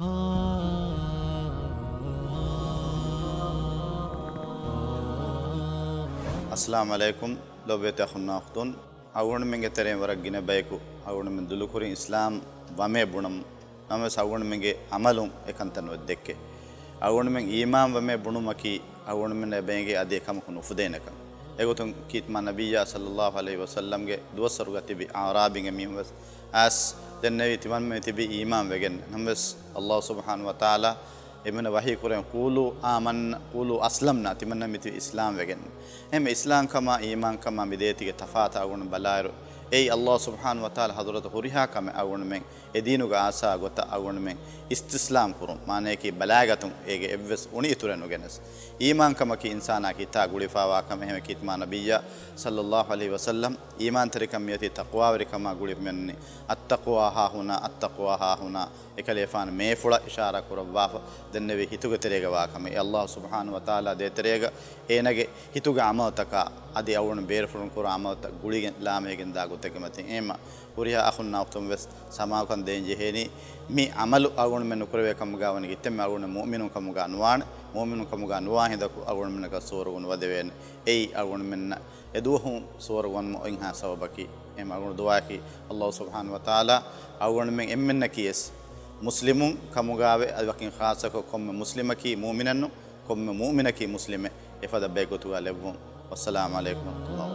السلام عليكم لو بيت أخونا أختون أقول من جترين ورقينا بيكو أقول من دلوكورين إسلام وامي بونم نمس أقول من جي عملهم إكانتن ودك أقول من إيمان وامي بونمكي أقول من بينجي أديكم كنو فدينك إغوتون كيت ما نبي صلى الله عليه وسلم جي دوسر وقتي بأعرابين ميهم بس أس دنيا تمان من تبي إيمان وجن نمس الله سبحانه وتعالى إمنا وحي كورين قولوا أسلمنا تمنا متى إسلام وجن هم إسلام كما إيمان كما بديتي تفاتا أقول بلاير أي الله سبحانه وتعالى حضرته هريها كما أقول من إدينه عاسا قطع أقول من استسلام كرم معناه كي بلاغتهم إيه إبس وني تورنو جنس إيمان كما كي إنسانا كي تاقولي فاوا كما هم كيت ما نبي صلى الله عليه وسلم إيمان تركم يتي تقوى وركما قولي مني التقوى ها هنا إكليفان ميفولا إشارة كرباف دنبي هتوغ تريغا واكما الله سبحانه وتعالى دي تريغا إينغي هتوغ عموتك أدي أولن بيرفرن كورا عموتك قوليغن لاميغن داغو تكمتين إيما وريها أخونا أختم بس سماو كان دين جهيني مي عملو أقول من نكروي كمغاوني جتم أقول مؤمن كمغانوان مؤمن كمغانوان هداكو أقول من كسورون ودوين أي أقول من يدوهم صورون مؤينها سوابكي إما أقول دواكي الله سبحانه وتعالى أقول من إمنا كيس مسلمون كمغاوي أدوكين خاصة كم مسلمكي مؤمننو كم مؤمنكي مسلمة إفادا بيكوتو عليهم والسلام عليكم ورحمة الله.